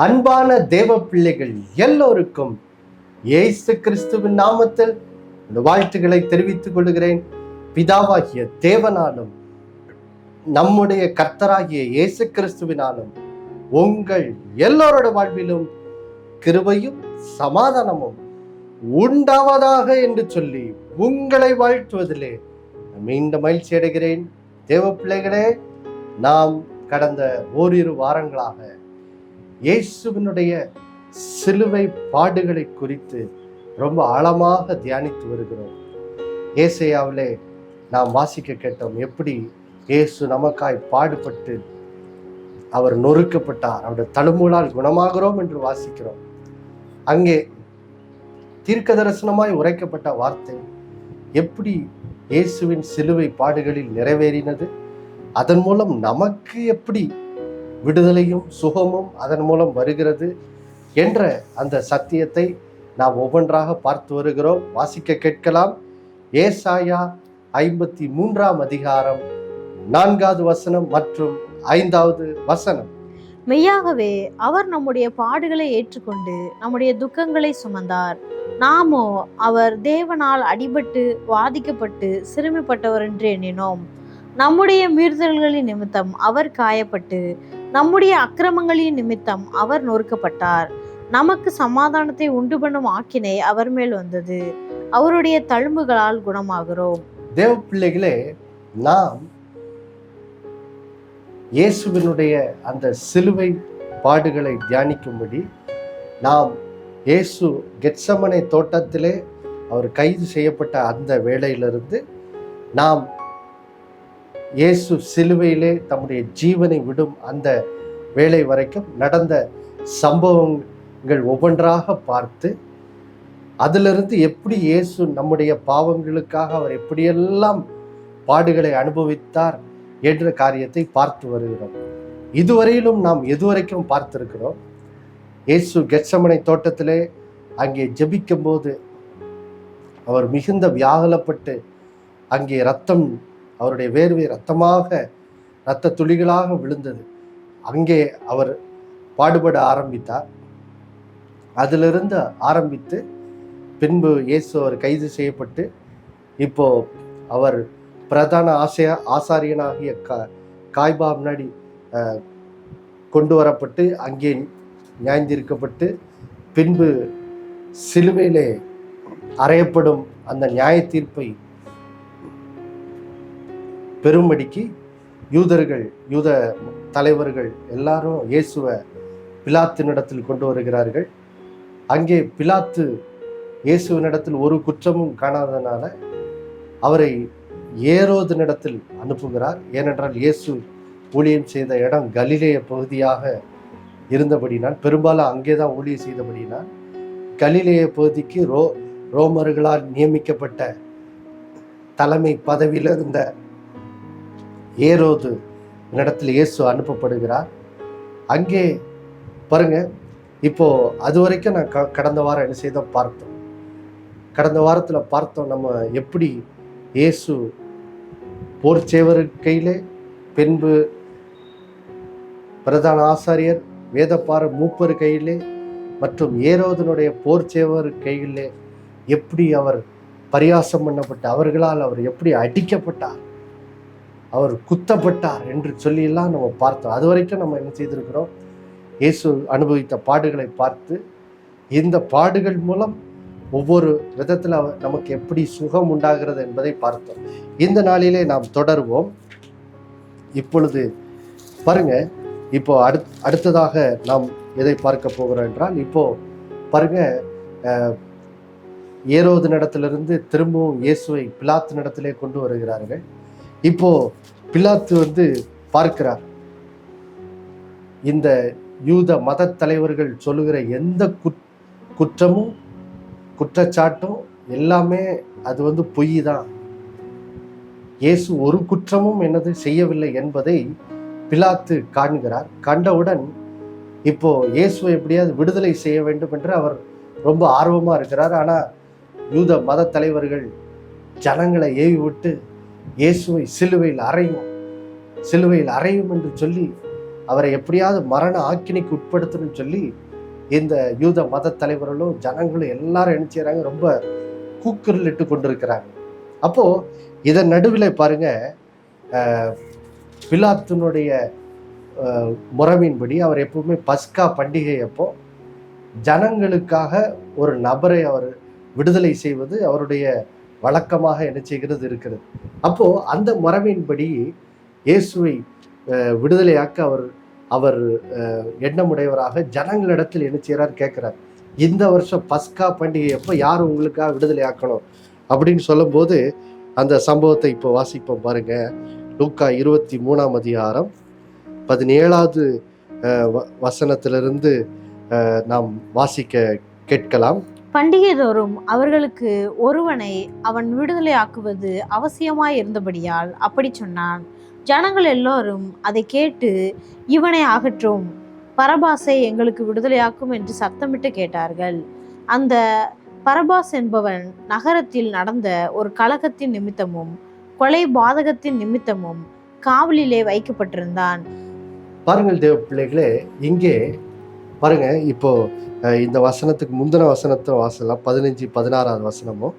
அன்பான தேவ பிள்ளைகள் எல்லோருக்கும் இயேசு கிறிஸ்துவின் நாமத்தில் வாழ்த்துக்களை தெரிவித்துக் கொள்கிறேன். பிதாவாகிய தேவனாலும் நம்முடைய கர்த்தராகிய இயேசு கிறிஸ்துவினாலும் உங்கள் எல்லோரோட வாழ்விலும் கிருபையும் சமாதானமும் உண்டாவதாக என்று சொல்லி உங்களை வாழ்த்துவதிலே மீண்டும் மகிழ்ச்சி அடைகிறேன். தேவ பிள்ளைகளே, நாம் கடந்த ஓரிரு வாரங்களாக இயேசுவினுடைய சிலுவை பாடுகளை குறித்து ரொம்ப ஆழமாக தியானித்து வருகிறோம். ஏசாயாவிலே நாம் வாசிக்க கேட்டோம், எப்படி இயேசு நமக்காய் பாடுபட்டு அவர் நொறுக்கப்பட்டார், அவருடைய தழும்புகளால் குணமாகிறோம் என்று வாசிக்கிறோம். அங்கே தீர்க்க தரிசனமாய் உரைக்கப்பட்ட வார்த்தை எப்படி இயேசுவின் சிலுவை பாடுகளில் நிறைவேறினது, அதன் மூலம் நமக்கு எப்படி விடுதலையும் சுகமும் அதன் மூலம் வருகிறது என்ற அந்த சத்தியத்தை நாம் ஒவ்வொன்றாக பார்த்து வருகிறோம். வாசிக்க கேட்கலாம். ஏசாயா 53ஆம் அதிகாரம் 4வது வசனம் மற்றும் 5வது வசனம். மெய்யாகவே அவர் நம்முடைய பாடுகளை ஏற்றுக்கொண்டு நம்முடைய துக்கங்களை சுமந்தார். நாமோ அவர் தேவனால் அடிபட்டு வாதிக்கப்பட்டு சிறுமைப்பட்டவர் என்று எண்ணினோம். நம்முடைய மீறுதல்களின் நிமித்தம் அவர் காயப்பட்டு நம்முடைய அக்கிரமங்களின் நிமித்தம் அவர் நொறுக்கப்பட்டார். நமக்கு சமாதானத்தை உண்டு பண்ணும் ஆக்கினை அவர் மேல் வந்தது. அவருடைய தழும்புகளால் குணமாகிறோம். தேவ பிள்ளைகளே, நாம் இயேசுவினுடைய அந்த சிலுவை பாடுகளை தியானிக்கும்படி நாம் இயேசு கெத்சமனே தோட்டத்திலே அவர் கைது செய்யப்பட்ட அந்த வேளையிலிருந்து நாம் இயேசு சிலுவையிலே தம்முடைய ஜீவனை விடும் அந்த வேளை வரைக்கும் நடந்த சம்பவங்கள் ஒவ்வொன்றாக பார்த்து அதிலிருந்து எப்படி இயேசு நம்முடைய பாவங்களுக்காக அவர் எப்படியெல்லாம் பாடுகளை அனுபவித்தார் என்ற காரியத்தை பார்த்து வருகிறோம். இதுவரையிலும் நாம் எதுவரைக்கும் பார்த்திருக்கிறோம், இயேசு கெத்சமனே தோட்டத்திலே அங்கே ஜெபிக்கும் போது அவர் மிகுந்த வியாகுலப்பட்டு அங்கே ரத்தம், அவருடைய வேர்வை இரத்தமாக இரத்த துளிகளாக விழுந்தது. அங்கே அவர் பாடுபட ஆரம்பித்தார். அதிலிருந்து ஆரம்பித்து பின்பு இயேசு அவர் கைது செய்யப்பட்டு இப்போ அவர் பிரதான ஆசாரியனாகிய காய்பா முன்னாடி கொண்டு வரப்பட்டு அங்கே நியாயந்தீர்க்கப்பட்டு பின்பு சிலுவையிலே அறையப்படும் அந்த நியாய தீர்ப்பை பெரும்படிக்கு யூத தலைவர்கள் எல்லாரும் இயேசுவை பிலாத்தினிடத்தில் கொண்டு வருகிறார்கள். அங்கே பிலாத்து இயேசுவினிடத்தில் ஒரு குற்றமும் காணாதனால அவரை ஏரோதினிடத்தில் அனுப்புகிறார். ஏனென்றால் இயேசு ஊழியம் செய்த இடம் கலிலேய பகுதியாக இருந்தபடினால், பெரும்பாலும் அங்கே தான் ஊழியம் செய்தபடினால் கலிலேய பகுதிக்கு ரோமர்களால் நியமிக்கப்பட்ட தலைமை பதவியில் இருந்த ஏரோது இடத்துல இயேசு அனுப்பப்படுகிறார். அங்கே பாருங்க, இப்போ அது வரைக்கும் நான் கடந்த வாரம் என்ன செய்தோம் பார்த்தோம். கடந்த வாரத்தில் பார்த்தோம் நம்ம எப்படி இயேசு போர்ச்சேவர் கையிலே, பின்பு பிரதான ஆசாரியர் வேதப்பார மூப்பர் கையிலே மற்றும் ஏரோதனுடைய போர்ச்சேவர் கையிலே எப்படி அவர் பரியாசம் பண்ணப்பட்டு அவர்களால் அவர் எப்படி அடிக்கப்பட்டார், அவர் குத்தப்பட்டார் என்று சொல்லியெல்லாம் நம்ம பார்த்தோம். அது வரைக்கும் நம்ம என்ன செய்திருக்கிறோம், இயேசு அனுபவித்த பாடுகளை பார்த்து இந்த பாடுகள் மூலம் ஒவ்வொரு விதத்தில் நமக்கு எப்படி சுகம் உண்டாகிறது என்பதை பார்த்தோம். இந்த நாளிலே நாம் தொடருவோம். இப்பொழுது பாருங்க, இப்போ அடுத்ததாக நாம் எதை பார்க்க போகிறோம் என்றால், இப்போ பாருங்க, ஏரோதினிடத்திலிருந்து திரும்பவும் இயேசுவை பிலாத்தினிடத்திலே கொண்டு வருகிறார்கள். இப்போ பிலாத்து பார்க்கிறார், இந்த யூத மத தலைவர்கள் சொல்லுகிற எந்த குற்றமும் குற்றச்சாட்டும் எல்லாமே அது பொய் தான். இயேசு ஒரு குற்றமும் என்னது செய்யவில்லை என்பதை பிலாத்து காண்கிறார். கண்டவுடன் இப்போ இயேசுவை எப்படியாவது விடுதலை செய்ய வேண்டும் என்று அவர் ரொம்ப ஆர்வமா இருக்கிறார். ஆனா யூத மத தலைவர்கள் ஜனங்களை ஏவி விட்டு இயேசுவை சிலுவையில் அறையும் என்று சொல்லி அவரை எப்படியாவது மரண ஆக்கினைக்கு உட்படுத்தணும்னு சொல்லி இந்த யூத மத தலைவர்களும் ஜனங்களும் எல்லாரும் என்ன செய்யறாங்க, ரொம்ப கூக்குரலிட்டு கொண்டிருக்கிறாங்க. அப்போ இதன் நடுவில் பாருங்க, பிலாத்தினுடைய முறைமையின்படி அவர் எப்பவுமே பஸ்கா பண்டிகை அப்போ ஜனங்களுக்காக ஒரு நபரை அவர் விடுதலை செய்வது அவருடைய வழக்கமாக என்ன செய்கிறது இருக்கிறது. அப்போ அந்த முறைமையின்படி இயேசுவை விடுதலையாக்க அவர் எண்ணமுடையவராக ஜனங்களிடத்தில் என்ன செய்யறார் கேட்கிறார். இந்த வருஷம் பஸ்கா பண்டிகை எப்போ யார் உங்களுக்காக விடுதலை ஆக்கணும் அப்படின்னு சொல்லும்போது அந்த சம்பவத்தை இப்போ வாசிப்போம் பாருங்க. லூக்கா 23ஆம் அதிகாரம் 17வது வசனத்திலிருந்து நாம் வாசிக்க கேட்கலாம். பண்டிகை தோறும் அவர்களுக்கு ஒருவனை அவன் விடுதலை ஆக்குவது அவசியமாய் இருந்தபடியால் அப்படி சொன்னான். ஜனங்கள் எல்லோரும் அதை கேட்டு, இவனை அகற்றும், பரபாசை எங்களுக்கு விடுதலையாக்கும் என்று சத்தமிட்டு கேட்டார்கள். அந்த பரபாஸ் என்பவன் நகரத்தில் நடந்த ஒரு கலகத்தின் நிமித்தமும் கொலை பாதகத்தின் நிமித்தமும் காவலிலே வைக்கப்பட்டிருந்தான். பாருங்கள் தேவ பிள்ளைகளே, இங்கே பாருங்க, இப்போ இந்த வசனத்துக்கு முந்தின வசனத்தை வாசலாம், 15-16வது வசனமும்,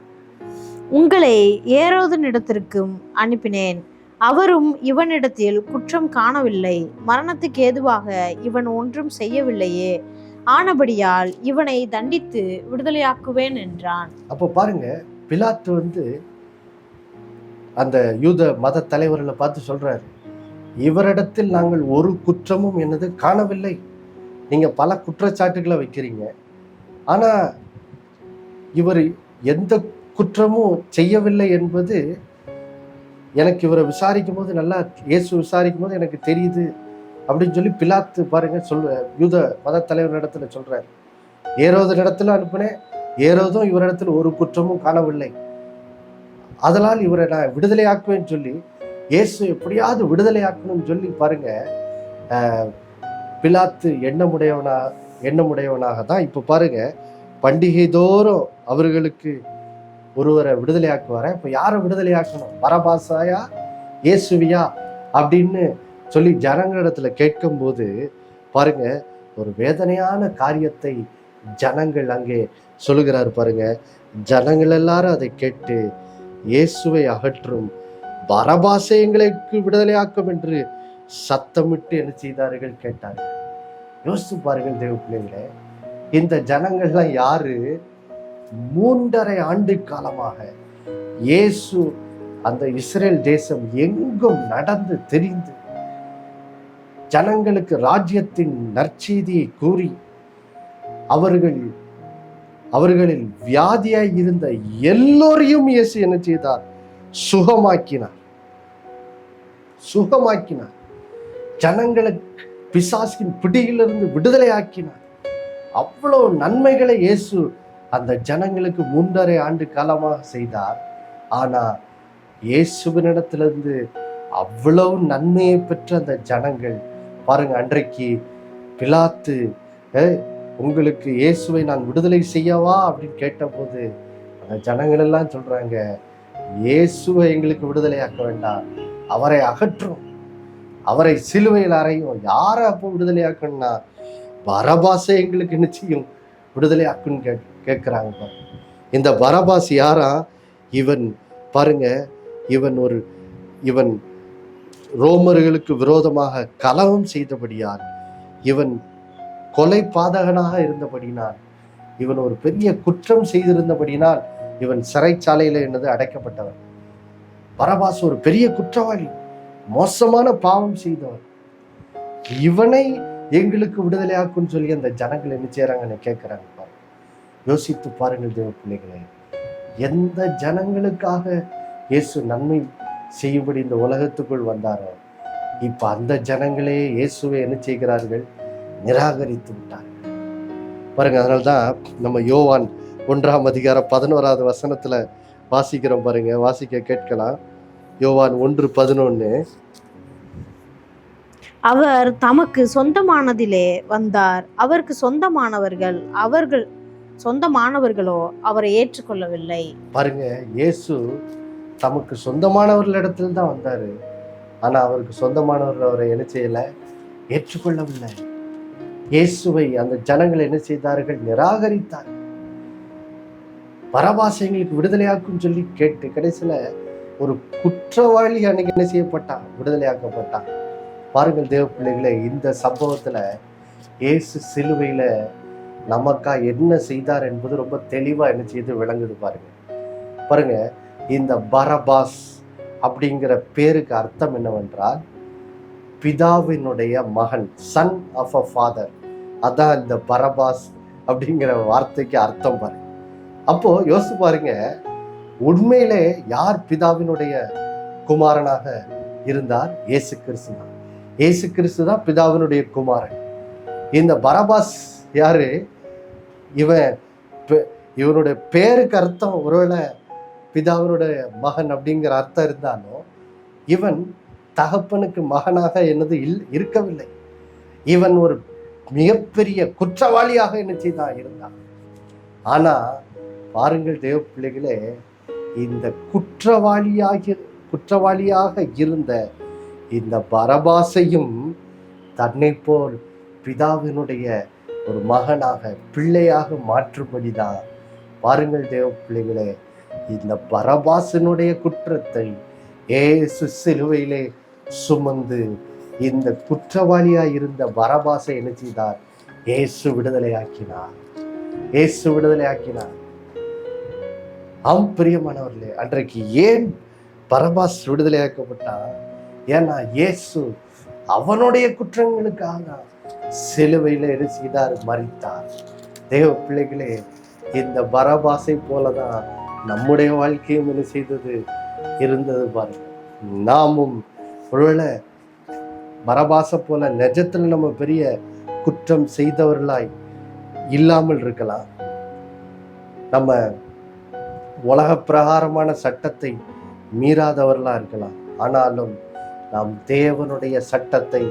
உங்களை ஏரோதனிடத்திற்கும் அனுப்பினேன், அவரும் இவனிடத்தில் குற்றம் காணவில்லை, மரணத்துக்கு ஏதுவாக இவன் ஒன்றும் செய்யவில்லையே, ஆனபடியால் இவனை தண்டித்து விடுதலையாக்குவேன் என்றான். அப்போ பாருங்க, பிலாத்து அந்த யூத மத தலைவர்களை பார்த்து சொல்றாரு, இவரிடத்தில் நாங்கள் ஒரு குற்றமும் என்னது காணவில்லை. நீங்க பல குற்றச்சாட்டுகளை வைக்கிறீங்க, ஆனா இவர் எந்த குற்றமும் செய்யவில்லை என்பது எனக்கு இவரை விசாரிக்கும் போது, நல்லா இயேசு விசாரிக்கும் போது எனக்கு தெரியுது அப்படின்னு சொல்லி பிலாத்து பாருங்க யூத மத தலைவர் இடத்துல சொல்றாரு. ஏரோது இடத்துல அனுப்பினேன், ஏரோதும் இவரிடத்துல ஒரு குற்றமும் காணவில்லை, அதனால் இவரை நான் விடுதலையாக்குவேன்னு சொல்லி இயேசு எப்படியாவது விடுதலையாக்கணும்னு சொல்லி பாருங்க பிலாத்து எண்ணமுடையவனாக தான் இப்போ பாருங்க பண்டிகை தோறும் அவர்களுக்கு ஒருவரை விடுதலையாக்குவார. இப்போ யாரை விடுதலையாக்கணும், பரபாசாயா இயேசுவியா அப்படின்னு சொல்லி ஜனங்களிடத்துல கேட்கும் போது பாருங்க ஒரு வேதனையான காரியத்தை ஜனங்கள் அங்கே சொல்லுகிறார் பாருங்க. ஜனங்கள் எல்லாரும் அதை கேட்டு, இயேசுவை அகற்றும், பரபாசை எங்களுக்கு விடுதலையாக்கும் என்று சத்தமிட்டு என்ன செய்தார்கள் கேட்டார்கள். யோசித்து பாருங்கள் தேவ பிள்ளைங்களே, இந்த ஜனங்கள்லாம் யாரு? 3.5 ஆண்டு காலமாக இயேசு அந்த இஸ்ரேல் தேசம் எங்கும் நடந்து தெரிந்து ஜனங்களுக்கு ராஜ்யத்தின் நற்செய்தியை கூறி அவர்களில் வியாதியாய் இருந்த எல்லோரையும் இயேசு என்ன செய்தார்? சுகமாக்கினார். ஜனங்களுக்கு பிசாசின் பிடியிலிருந்து விடுதலை ஆக்கினார். அவ்வளவு நன்மைகளை இயேசு அந்த ஜனங்களுக்கு 3.5 ஆண்டு காலமாக செய்தார். ஆனா இயேசுவினிடத்திலிருந்து அவ்வளவு நன்மையை பெற்ற அந்த ஜனங்கள் பாருங்க, அன்றைக்கு பிலாத்து உங்களுக்கு இயேசுவை நான் விடுதலை செய்யவா அப்படின்னு கேட்டபோது அந்த ஜனங்கள் எல்லாம் சொல்றாங்க, இயேசுவை எங்களுக்கு விடுதலையாக்க வேண்டாம், அவரை அகற்றும், அவரை சிலுவையில் அறையும். யாரை அப்போ விடுதலையாக்கணும்னா பரபாசை எங்களுக்கு நிச்சயம் விடுதலையாக்குன்னு கேட்கிறாங்க. இந்த பரபாஸ் யாரா? இவன் பாருங்க, இவன் ரோமர்களுக்கு விரோதமாக கலகம் செய்தபடியால், இவன் கொலை பாதகனாக இருந்தபடினால், இவன் ஒரு பெரிய குற்றம் செய்திருந்தபடினால் இவன் சிறைச்சாலையில என்னது அடைக்கப்பட்டவன். பரபாஸ் ஒரு பெரிய குற்றவாளி, மோசமான பாவம் செய்தவன். இவனை எங்களுக்கு விடுதலையாக்குன்னு சொல்லி அந்த ஜனங்கள் என்ன செய்யறாங்கன்னு கேட்கிறாங்க. யோசித்து பாருங்கள் தேவ பிள்ளைகளே, எந்த ஜனங்களுக்காக இயேசு நன்மை செய்யும்படி இந்த உலகத்துக்குள் வந்தாரோ, இப்ப அந்த ஜனங்களே இயேசுவை என்ன செய்கிறார்கள்? நிராகரித்து விட்டார்கள் பாருங்க. அதனால்தான் நம்ம யோவான் 1ஆம் அதிகாரம் 11வது வசனத்துல வாசிக்கிறோம் பாருங்க, வாசிக்க கேட்கலாம். யோவான் 1:11, அவர் தமக்கு சொந்தமானதிலே வந்தார், அவருக்கு சொந்தமானவர்களோ அவரை ஏற்றுக்கொள்ளவில்லை. பாருங்க, இயேசு தமக்கு சொந்தமானவர்களிடத்துல தான் வந்தாரு, ஆனா அவருக்கு சொந்தமானவர்கள் அவரை என்ன செய்யல? ஏற்றுக்கொள்ளவில்லை. இயேசுவை அந்த ஜனங்கள் என்ன செய்தார்கள்? நிராகரித்தார்கள். பரபாசை எங்களுக்கு விடுதலையாக்கும் சொல்லி கேட்டு கடைசியில ஒரு குற்றவாளி அன்னைக்கு என்ன செய்யப்பட்டான்? விடுதலையாக்கப்பட்டான். பாருங்கள் தேவ பிள்ளைகளே, இந்த சம்பவத்துல இயேசு சிலுவையில நமக்கா என்ன செய்தார் என்பது ரொம்ப தெளிவா என்ன செய்து விளங்குது. பாருங்க இந்த பரபாஸ் அப்படிங்கிற பேருக்கு அர்த்தம் என்னவென்றால் பிதாவினுடைய மகன், சன் ஆஃப் அ ஃபாதர். அதான் இந்த பரபாஸ் அப்படிங்கிற வார்த்தைக்கு அர்த்தம். பாருங்க, அப்போ யோசிச்சு பாருங்க, உண்மையிலே யார் பிதாவினுடைய குமாரனாக இருந்தார்? இயேசு கிறிஸ்து தான். இயேசு கிறிஸ்து தான் பிதாவினுடைய குமாரன். இந்த பரபாஸ் யாரு? இவனுடைய பேருக்கு அர்த்தம் ஒருவேளை பிதாவினுடைய மகன் அப்படிங்கிற அர்த்தம் இருந்தாலும் இவன் தகப்பனுக்கு மகனாக என்னது இருக்கவில்லை. இவன் ஒரு மிகப்பெரிய குற்றவாளியாக என்ன செய்தான்? இருந்தான். ஆனா பாருங்கள் தேவ பிள்ளைகளே, இந்த குற்றவாளியாக இருந்த இந்த பரபாசையும் தன்னை போல் பிதாவினுடைய ஒரு மகனாக, பிள்ளையாக மாற்றும்படிதான். பாருங்கள் தேவ பிள்ளைகளே, இந்த பரபாசனுடைய குற்றத்தை இயேசு சிலுவையிலே சுமந்து இந்த குற்றவாளியாய் இருந்த பரபாசை என்ன செய்தார்? இயேசு விடுதலையாக்கினார். இயேசு விடுதலையாக்கினார். பிரியமானவர்களே, அன்றைக்கு ஏன் பரபாஸ் விடுதலையாக்கப்பட்டான்? ஏன்னா இயேசு அவனுடைய குற்றங்களுக்காக சிலுவையில என்ன செய்தார்? மரித்தார். தேவ பிள்ளைகளே, இந்த பரபாசை போலதான் நம்முடைய வாழ்க்கையும் என்ன செய்தது? இருந்தது. பாருங்க, நாமும் ஒருவேளை பரபாசை போல நிஜத்துல நம்ம பெரிய குற்றம் செய்தவர்களாய் இல்லாமல் இருக்கலாம். நம்ம உலக பிரகாரமான சட்டத்தை மீறாதவர்களா இருக்கலாம். ஆனாலும் நாம் தேவனுடைய சட்டத்தை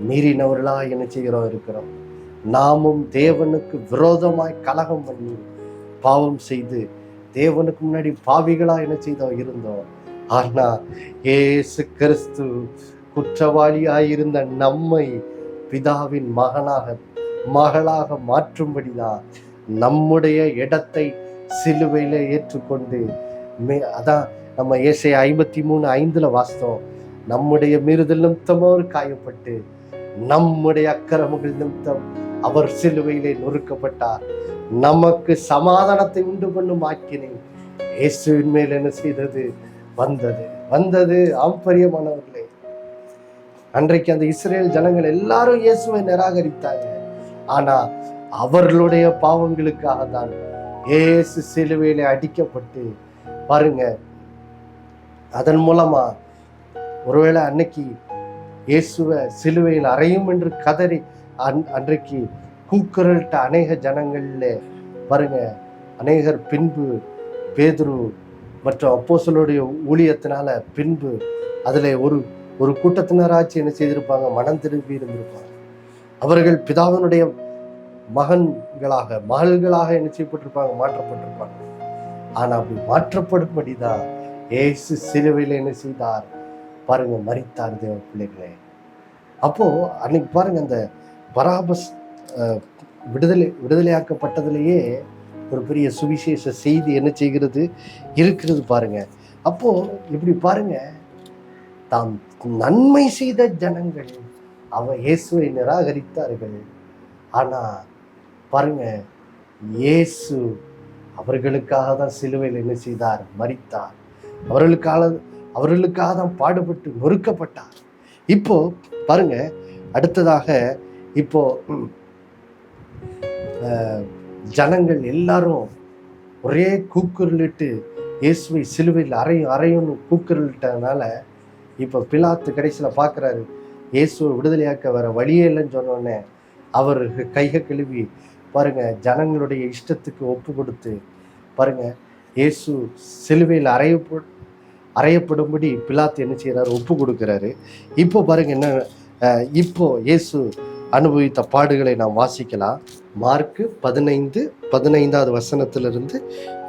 மீறினவர்களா என்ன செய்கிறோம்? இருக்கிறோம். நாமும் தேவனுக்கு விரோதமாய் கலகம் பண்ணி பாவம் செய்து தேவனுக்கு முன்னாடி பாவிகளா என்ன செய்தோம்? இருந்தோம். ஆனா இயேசு கிறிஸ்து குற்றவாளியாயிருந்த நம்மை பிதாவின் மகளாக மாற்றும்படிதான் நம்முடைய இடத்தை சிலுவையில ஏற்றுக்கொண்டு, அதான் நம்ம ஏசாயா 53:5 வாசித்தோம். நம்முடைய மீறுதல் நிமித்தம் அவர் காயப்பட்டு, நம்முடைய அக்கிரமங்கள் நிமித்தம் அவர் சிலுவையிலே நொறுக்கப்பட்டார். நமக்கு சமாதானத்தை உண்டு பண்ணும் ஆக்கினை இயேசுவின் மேல் என்ன செய்தது? வந்தது. பிரியமானவர்களே, அன்றைக்கு அந்த இஸ்ரேல் ஜனங்கள் எல்லாரும் இயேசுவை நிராகரித்தாங்க. ஆனா அவர்களுடைய பாவங்களுக்காக தான் இயேசு சிலுவையிலே அடிக்கப்பட்டு, பாருங்க, அதன் மூலமா ஒருவேளை அன்னைக்கு இயேசுவை சிலுவையில் அறையும் என்று கதறி அன்றைக்கு கூக்குரல்ட்ட அநேக ஜனங்கள்ல பாருங்க, அநேகர் பின்பு பேதுரு மற்றும் அப்போஸ்தலருடைய ஊழியத்தினால பின்பு அதுல ஒரு கூட்டத்தினராட்சி என்ன செய்திருப்பாங்க? மனம் திரும்பி இருந்திருப்பாங்க. அவர்கள் பிதாவினுடைய மகள்களாக என்ன செய்யப்பட்டிருப்பாங்க? மாற்றப்பட்டிருப்பாங்க. ஆனா அப்படி மாற்றப்படும்படிதான் இயேசு சிலுவையில என்ன செய்தார்? பாருங்க, மரித்தார். தேவ பிள்ளைகளே, அப்போ அன்னைக்கு பாருங்க, அந்த பராபஸ் விடுதலையாக்கப்பட்டதுலேயே ஒரு பெரிய சுவிசேஷ செய்தி என்ன செய்கிறது? இருக்கிறது. பாருங்க, அப்போ இப்படி பாருங்க, தாம் நன்மை செய்த ஜனங்கள் இயேசுவை நிராகரித்தார்கள். ஆனா பாருங்க, இயேசு அவர்களுக்காக தான் சிலுவையில் என்ன செய்தார்? மரித்தார். அவர்களுக்காக தான் பாடுபட்டு நொறுக்கப்பட்டார். இப்போ பாருங்க, அடுத்ததாக இப்போ ஜனங்கள் எல்லாரும் ஒரே கூக்குரலிட்டு இயேசுவை சிலுவையில் அறையும்னு கூக்குரலிட்டதுனால இப்போ பிலாத்து கடைசியில் பார்க்குறாரு, இயேசுவை விடுதலையாக்க வேற வழியே இல்லைன்னு சொன்னோடனே அவர் கையை கழுவி பாருங்க, ஜனங்களுடைய இஷ்டத்துக்கு ஒப்பு கொடுத்து பாருங்க, இயேசு சிலுவையில் அறையப்படும்படி பிலாத்து என்ன செய்யறாரு? ஒப்பு கொடுக்கிறாரு. இப்போ பாருங்க, என்ன இப்போ இயேசு அனுபவித்த பாடுகளை நாம் வாசிக்கலாம். மார்க்கு 15:15 வசனத்திலிருந்து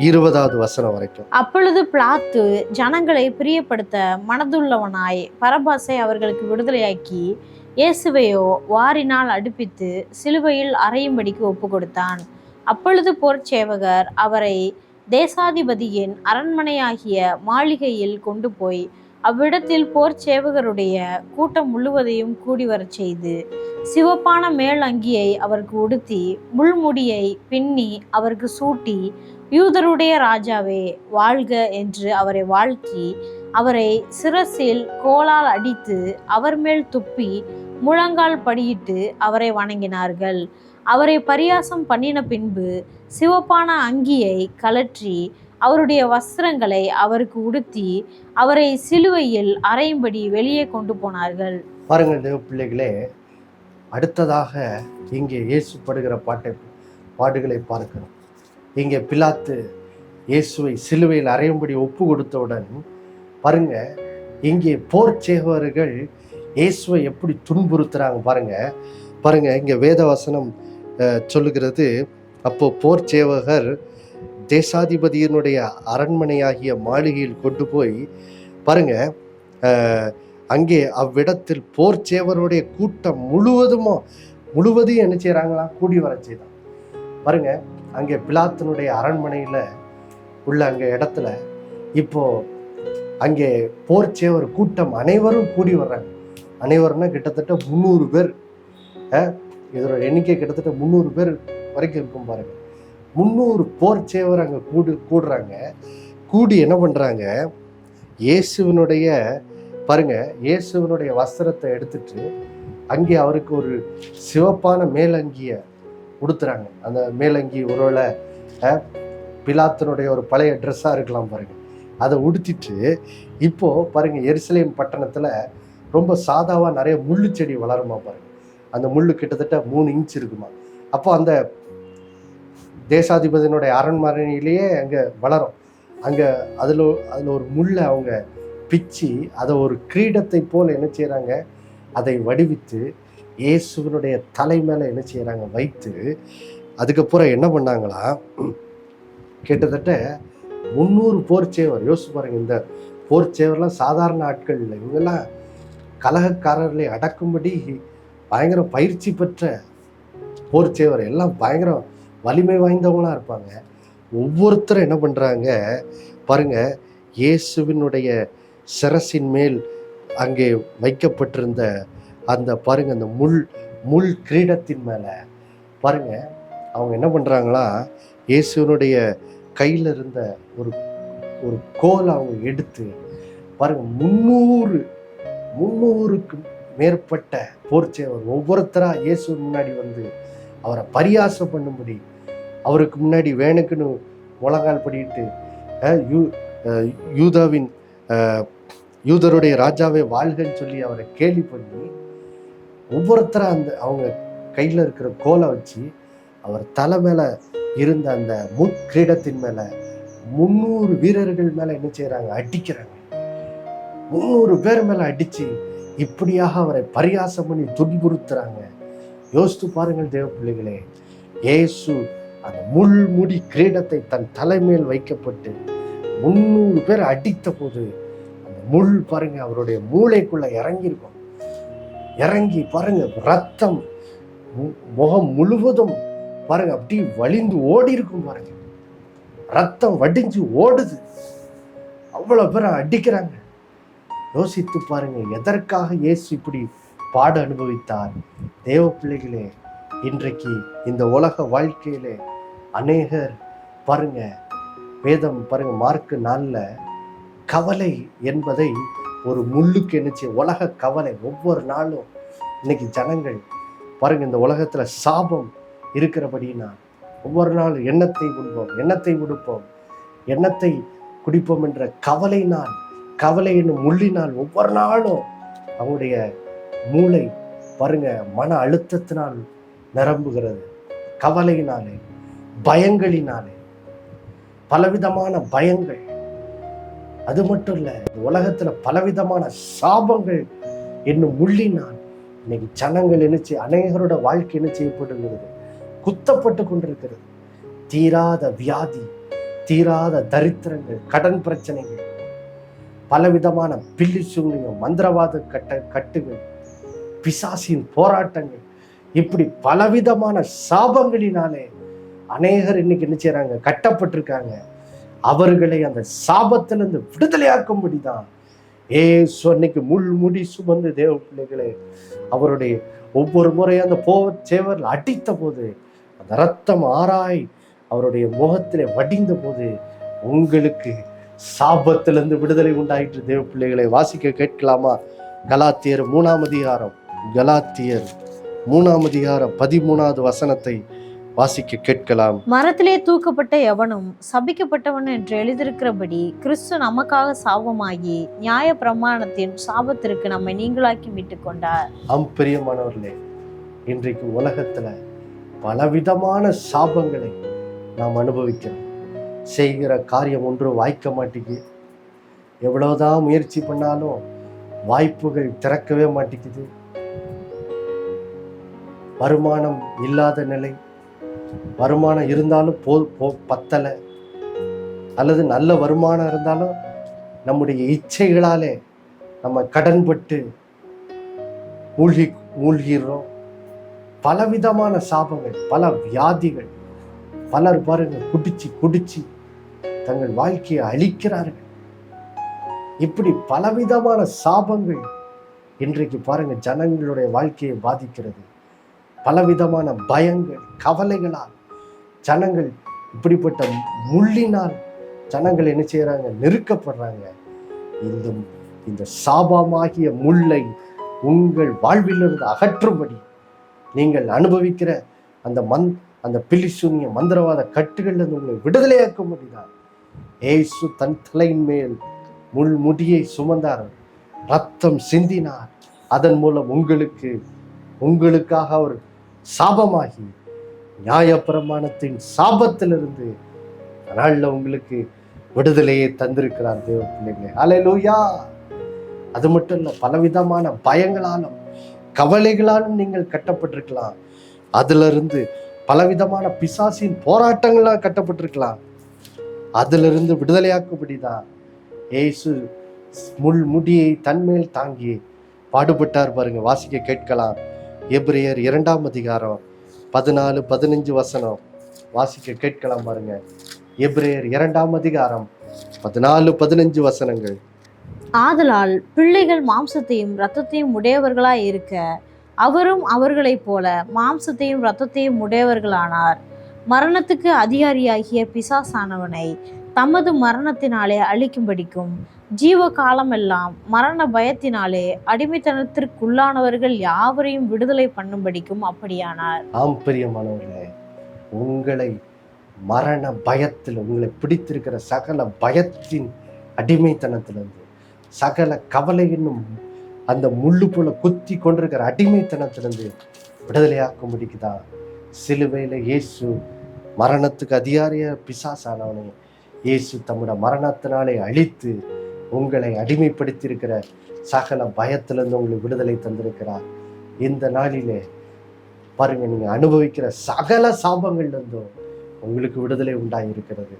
20 வசனம் வரைக்கும். அப்பொழுது பிலாத்து ஜனங்களை பிரியப்படுத்த மனதுள்ளவனாய் பரபாசை அவர்களுக்கு விடுதலையாக்கி இயேசுவையோ வாரினால் அடுப்பித்து சிலுவையில் அறையும்படிக்கு ஒப்பு கொடுத்தான். அப்பொழுது போர்ச்சேவகர் அவரை தேசாதிபதியின் அரண்மனையாகிய மாளிகையில் கொண்டு போய் அவ்விடத்தில் போர்ச்சேவகருடைய கூட்டம் முழுவதையும் கூடி வரச் செய்து சிவப்பான மேல் அங்கியை அவருக்கு உடுத்தி முள்முடியை பின்னி அவருக்கு சூட்டி, யூதருடைய ராஜாவே வாழ்க என்று அவரை வாழ்த்தி, அவரை சிரசில் கோலால் அடித்து அவர் மேல் துப்பி முழங்கால் படியிட்டு அவரை வணங்கினார்கள். அவரை பரியாசம் பண்ணின பின்பு சிவப்பான அங்கியை கலற்றி அவருடைய வஸ்திரங்களை அவருக்கு உடுத்தி அவரை சிலுவையில் அறையும்படி வெளியே கொண்டு போனார்கள். பாருங்கள் தேவ பிள்ளைகளே, அடுத்ததாக இங்கே இயேசு படுகிற பாடுகளை பார்க்கிறோம். இங்கே பிலாத்து இயேசுவை சிலுவையில் அறையும்படி ஒப்பு கொடுத்தவுடன் பாருங்க, இங்கே போர்ச்சேவகர்கள் இயேசுவை எப்படி துன்புறுத்துறாங்க பாருங்க. இங்கே வேத வசனம் சொல்லுகிறது, அப்போ போர்ச்சேவகர் தேசாதிபதியினுடைய அரண்மனையாகிய மாளிகையில் கொண்டு போய் பாருங்க, அங்கே அவ்விடத்தில் போர்ச்சேவருடைய கூட்டம் முழுவதையும் என்ன செய்யறாங்களாம், கூடி வர செய்தான். பாருங்க, அங்கே பிலாத்தினுடைய அரண்மனையில உள்ள அங்கே இடத்துல இப்போ அங்கே போர்ச்சேவர் கூட்டம் அனைவரும் கூடி வர்றாங்க. அனைவரும்னா கிட்டத்தட்ட 300 பேர். இதோட எண்ணிக்கை கிட்டத்தட்ட 300 பேர் வரைக்கும் இருக்கும் பாருங்க. 300 போர்ச்சேவர் அங்கே கூடுறாங்க. கூடி என்ன பண்றாங்க, இயேசுவினுடைய வஸ்திரத்தை எடுத்துட்டு அங்கே அவருக்கு ஒரு சிவப்பான மேலங்கியை உடுத்துறாங்க. அந்த மேலங்கி ஒருவேளை பிலாத்தினுடைய ஒரு பழைய ட்ரெஸ்ஸாக இருக்கலாம் பாருங்க. அதை உடுத்திட்டு இப்போ பாருங்க, எருசலேம் பட்டணத்தில் ரொம்ப சாதாவாக நிறைய முள்ளு செடி வளருமா பாருங்க. அந்த முள்ளு கிட்டத்தட்ட 3 இன்ச் இருக்குமா. அப்போ அந்த தேசாதிபதியினுடைய அரண்மனையிலேயே அங்கே வளரும். அங்கே அதில் ஒரு முள்ளை அவங்க பிச்சு அதை ஒரு கிரீடத்தை போல் என்ன செய்கிறாங்க, அதை வடிவித்து இயேசுவினுடைய தலை மேலே என்ன செய்கிறாங்க, வைத்து அதுக்கப்புறம் என்ன பண்ணாங்களா, கிட்டத்தட்ட 300 போர்ச்சேவர். யோசிச்சு பாருங்க, இந்த போர்ச்சேவர்லாம் சாதாரண ஆட்கள் இல்லை. இவங்கெல்லாம் கலகக்காரர்களை அடக்கும்படி பயங்கர பயிற்சி பெற்ற போர்ச்சேவர். எல்லாம் பயங்கர வலிமை வாய்ந்தவங்களாக இருப்பாங்க. ஒவ்வொருத்தரும் என்ன பண்ணுறாங்க பாருங்க, இயேசுவினுடைய சிரசின் மேல் அங்கே வைக்கப்பட்டிருந்த அந்த பாருங்க, அந்த முள் கிரீடத்தின் மேலே பாருங்க, அவங்க என்ன பண்ணுறாங்களா, இயேசுவினுடைய கையில் இருந்த ஒரு கோல் அவங்க எடுத்து பாருங்க, 300க்கு மேற்பட்ட போர்ச்சேவர் ஒவ்வொருத்தராக இயேசு முன்னாடி வந்து அவரை பரியாசம் பண்ணும்படி, அவருக்கு முன்னாடி வேணுக்குன்னு முழங்கால் படிட்டு யூதருடைய ராஜாவே வாழ்கன்னு சொல்லி அவரை கேலி பண்ணி ஒவ்வொருத்தராக அவங்க கையில் இருக்கிற கோலை வச்சு அவர் தலை மேலே இருந்த அந்த முக்கிரீடத்தின் மேலே 300 வீரர்கள் மேலே என்ன செய்கிறாங்க, அடிக்கிறாங்க. 300 பேர் மேலே அடித்து இப்படியாக அவரை பரியாசம் பண்ணி துன்புறுத்துறாங்க. யோசித்து பாருங்கள் தேவ பிள்ளைகளே, இயேசு அந்த முள்முடி கிரீடத்தை தன் தலைமையில் வைக்கப்பட்டு 300 பேர் அடித்த போது அந்த முள் பாருங்க அவருடைய மூளைக்குள்ள இறங்கியிருக்கும். இறங்கி பாருங்க, ரத்தம் முகம் முழுவதும் பாருங்க அப்படி வழிந்து ஓடி இருக்கும் பாருங்க. ரத்தம் வடிஞ்சு ஓடுது. அவ்வளவு பேரை அடிக்கிறாங்க. யோசித்து பாருங்க, எதற்காக இயேசு இப்படி பாடு அனுபவித்தார். தேவ பிள்ளைகளே, இன்றைக்கு இந்த உலக வாழ்க்கையிலே அநேகர் பாருங்க, வேதம் பாருங்க மார்க்கு 4 கவலை என்பதை ஒரு முள்ளுக்கு என்னச்சு, உலக கவலை. ஒவ்வொரு நாளும் இன்னைக்கு ஜனங்கள் பாருங்க, இந்த உலகத்துல சாபம் இருக்கிறபடினா ஒவ்வொரு நாள் எண்ணத்தை உண்போம், எண்ணத்தை உடுப்போம், எண்ணத்தை குடிப்போம் என்ற கவலையினால், கவலை என்னும் முள்ளினால் ஒவ்வொரு நாளும் அவங்களுடைய மூளை பாருங்க மன அழுத்தத்தினால் நிரம்புகிறது. கவலையினாலே, பயங்களினாலே, பலவிதமான பயங்கள். அது மட்டும் இல்ல, உலகத்துல பலவிதமான சாபங்கள் என்னும் முள்ளினால் இன்னைக்கு ஜனங்கள் என்னச்சு, அநேகரோட வாழ்க்கை என்ன செய்யப்படுகிறது, குத்தப்பட்டு கொண்டிருக்கிறது. தீராத வியாதி, தீராத தரித்திரங்கள், கடன் பிரச்சனைகள், பலவிதமான பில்லி சூனியம், மந்திரவாத கட்டுகள், பிசாசின் போராட்டங்கள், இப்படி பலவிதமான சாபங்களினாலே அநேகர் இன்னைக்கு என்ன செய்றாங்க, கட்டப்பட்டிருக்காங்க. அவர்களை அந்த சாபத்திலிருந்து விடுதலையாக்கும்படிதான் ஏசு அன்னைக்கு முள்முடி சுமந்து தேவ பிள்ளைகளே அவருடைய ஒவ்வொரு முறையும் அந்த சேவரில் அடித்த போது அந்த இரத்தம் ஆராய் அவருடைய முகத்திலே வடிந்த போது உங்களுக்கு சாபத்திலிருந்து விடுதலை உண்டாயிற்று. தேவ பிள்ளைகளை வாசிக்க கேட்கலாமா? கலாத்தியர் 3ஆம் அதிகாரம், கலாத்தியர் 3ஆம் அதிகாரம் 13வது வசனத்தை வாசிக்க கேட்கலாம். மரத்திலே தூக்கப்பட்ட எவனும் சபிக்கப்பட்டவன் என்று எழுதியிருக்கிறபடி கிறிஸ்து நமக்காக சாபமாகி நியாய பிரமாணத்தின் சாபத்திற்கு நம்மை நீங்களாக்கி மீட்டுக் கொண்டார். பிரியமானவர்களே, இன்றைக்கு உலகத்துல பலவிதமான சாபங்களை நாம் அனுபவிக்கிறோம். செய்கிற காரியம் ஒன்று வாய்க்க மாட்டேங்குது. எவ்வளவுதான் முயற்சி பண்ணாலும் வாய்ப்புகள் திறக்கவே மாட்டேங்குது. வருமானம் இல்லாத நிலை, வருமானம் இருந்தாலும் பத்தலை, அல்லது நல்ல வருமானம் இருந்தாலும் நம்முடைய இச்சைகளாலே நம்ம கடன்பட்டு மூழ்கிறோம். பலவிதமான சாபங்கள், பல வியாதிகள், பலர் பாருங்க குடிச்சு தங்கள் வாழ்க்கையை அழிக்கிறார்கள். இப்படி பலவிதமான சாபங்கள் இன்றைக்கு பாருங்க ஜனங்களுடைய வாழ்க்கையை பாதிக்கிறது. பலவிதமான பயங்கள், கவலைகளால் ஜனங்கள் இப்படிப்பட்ட முள்ளினால் ஜனங்கள் என்ன செய்யறாங்க, நெருக்கப்படுறாங்க. இந்த சாபமாகிய முள்ளை உங்கள் வாழ்விலிருந்து அகற்றும்படி நீங்கள் அனுபவிக்கிற அந்த பிலிசூனிய மந்திரவாத கட்டுகளிலிருந்து உங்களை விடுதலையாக்கும்படிதான் ஏசு தன் தலையின் மேல் முள்முடியை சுமந்தார், ரத்தம் சிந்தினார். அதன் மூலம் உங்களுக்காக அவர் சாபமாகி நியாயப்பிரமாணத்தின் சாபத்திலிருந்து நாள்ல உங்களுக்கு விடுதலையை தந்திருக்கிறார் தேவ பிள்ளைகளே. அல்லேலூயா. அது மட்டும் இல்ல, பலவிதமான பயங்களாலும் கவலைகளாலும் நீங்கள் கட்டப்பட்டிருக்கலாம். அதுல இருந்து பலவிதமான பிசாசின் போராட்டங்களால் கட்டப்பட்டிருக்கலாம். அதுல இருந்து விடுதலையாக்கும்படிதான் ஏசு முள்முடியை தன்மேல் தாங்கி பாடுபட்டார். பாருங்க, வாசிக்க கேட்கலாம். எபிரேயர் 2ஆம் அதிகாரம் 14-15 வசனம் வாசிக்க கேட்கலாம். பாருங்க, எபிரேயர் 2ஆம் அதிகாரம் 14-15 வசனங்கள். ஆதலால் பிள்ளைகள் மாம்சத்தையும் இரத்தத்தையும் உடையவர்களாய் இருக்க அவரும் அவர்களைப் போல மாம்சத்தையும் இரத்தத்தையும் உடையவர்களானார். மரணத்துக்கு அதிகாரியாகிய பிசாசானவனை தமது மரணத்தினாலே அழிக்கும்படிக்கும் ஜீவ காலமெல்லாம் மரண பயத்தினாலே அடிமைத்தனத்திற்குள்ளானவர்கள் யாவரையும் விடுதலை பண்ணும்படிக்கும் அப்படியானார். பிரியமானவர்களே, உங்களை மரண பயத்தில், உங்களை பிடித்திருக்கிற சகல பயத்தின் அடிமைத்தனத்திலிருந்து, சகல கவலை என்னும் அந்த முள்ளு போல குத்தி கொண்டிருக்கிற அடிமைத்தனத்திலிருந்து விடுதலையாக்கும்படிக்குதான் சிலுவையில இயேசு மரணத்துக்கு அதிகாரிய பிசாசானவனை இயேசு தம்முடைய மரணத்தினாலே அழித்து உங்களை அடிமைப்படுத்தியிருக்கிற சகல பயத்திலிருந்து உங்களுக்கு விடுதலை தந்திருக்கிறார். இந்த நாளிலே பாருங்க, நீங்க அனுபவிக்கிற சகல சாபங்கள்லேருந்தும் உங்களுக்கு விடுதலை உண்டாயிருக்கிறது.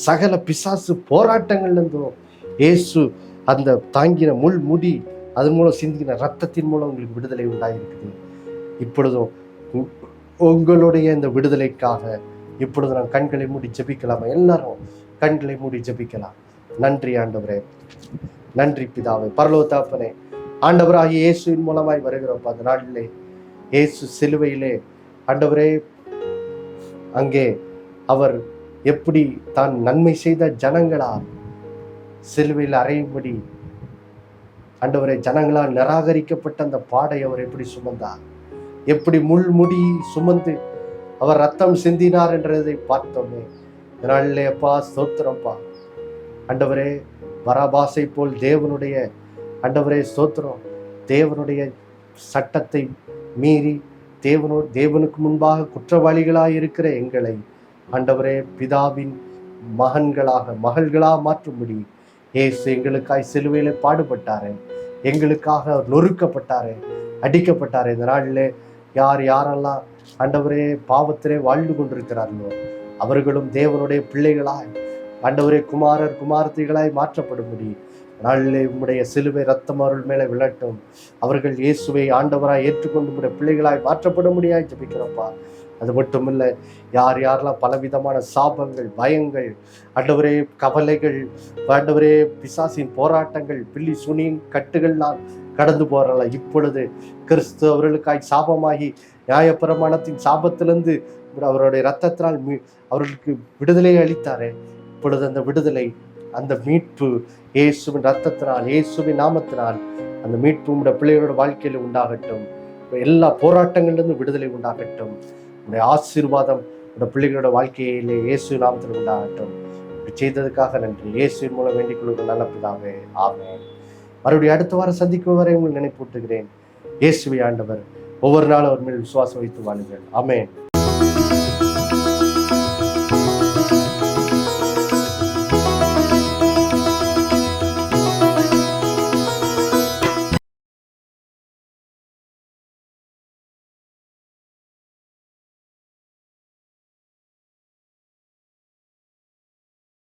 சகல பிசாசு போராட்டங்கள்லேருந்தும் இயேசு அந்த தாங்கின முடி அது மூலம் சிந்தின ரத்தத்தின் மூலம் உங்களுக்கு விடுதலை உண்டாயிருக்குது. இப்பொழுதும் உங்களுடைய இந்த விடுதலைக்காக இப்பொழுது நான் கண்களை மூடி ஜெபிக்கலாமா? எல்லாரும் கண்களை மூடி ஜெபிக்கலாம். நன்றி ஆண்டவரே, நன்றி பிதாவே, பரலோக தகப்பனே. ஆண்டவராகிய இயேசுவின் மூலமாய் வருகிறோம். அந்த நாளிலே இயேசு சிலுவையிலே ஆண்டவரே, அங்கே அவர் எப்படி தான் நன்மை செய்த ஜனங்களால் சிலுவையில் அறையும்படி ஆண்டவரை ஜனங்களால் நிராகரிக்கப்பட்ட அந்த பாடை அவர் எப்படி சுமந்தார், எப்படி முள்முடி சுமந்து அவர் ரத்தம் சிந்தினார் என்றதை பார்த்தோமே. இதனாலே அப்பா ஸ்தோத்திரம்ப்பா. ஆண்டவரே, பராபாசை போல் தேவனுடைய ஆண்டவரே ஸ்தோத்திரம், தேவனுடைய சட்டத்தை மீறி தேவனுக்கு முன்பாக குற்றவாளிகளாய் இருக்கிற எங்களை ஆண்டவரே பிதாவின் மகள்களாக மாற்றும்படி இயேசு எங்களுக்காய் சிலுவையில பாடுபட்டாரே, எங்களுக்காக அவர் நொறுக்கப்பட்டாரே, அடிக்கப்பட்டாரே. இந்த நாளிலே யாரெல்லாம் ஆண்டவரே பாவத்திலே வாழ்ந்து கொண்டிருக்கிறார்களோ அவர்களும் தேவனுடைய பிள்ளைகளாய் ஆண்டவரே குமாரர் குமாரத்திகளாய் மாற்றப்படும்படி நாளிலே உம்முடைய சிலுவை ரத்தம் அவர்கள் மேலே விழட்டும். அவர்கள் இயேசுவை ஆண்டவராய் ஏற்றுக்கொண்டு உம்முடைய பிள்ளைகளாய் மாற்றப்பட முடியாது ஜெபிக்கிறப்பா. அது மட்டும் இல்லை, யார் யாரெல்லாம் பலவிதமான சாபங்கள், பயங்கள், ஆண்டவரே கவலைகள், ஆண்டவரே பிசாசின் போராட்டங்கள், பில்லி சுனியின் கட்டுகள்லாம் கடந்து போறாங்கள, இப்பொழுது கிறிஸ்து அவர்களுக்காய் சாபமாகி நியாயப்பிரமாணத்தின் சாபத்திலிருந்து அவருடைய இரத்தத்தினால் அவர்களுக்கு விடுதலை அளித்தாரே, இப்பொழுது அந்த விடுதலை, அந்த மீட்பு இயேசுவின் இரத்தத்தினால், இயேசுவின் நாமத்தினால் அந்த மீட்பு உடைய பிள்ளைகளோட வாழ்க்கையில உண்டாகட்டும். எல்லா போராட்டங்களிலிருந்து விடுதலை உண்டாகட்டும். உடைய ஆசீர்வாதம் உடைய பிள்ளைகளோட வாழ்க்கையிலே இயேசு நாமத்தில் உண்டாகட்டும். செய்ததுக்காக நன்றி. இயேசுவின் மூலம் வேண்டிக் கொள்கிற நல்ல பிதாவே, ஆமென். மறுபடியும் அடுத்த வாரம் சந்திக்கும் வரை உங்களை நினைப்பூட்டுகிறேன். இயேசுவை ஆண்டவர். ஒவ்வொரு நாளும் அவர் மேல் விசுவாசம் வைத்து வாழுங்கள். ஆமென்.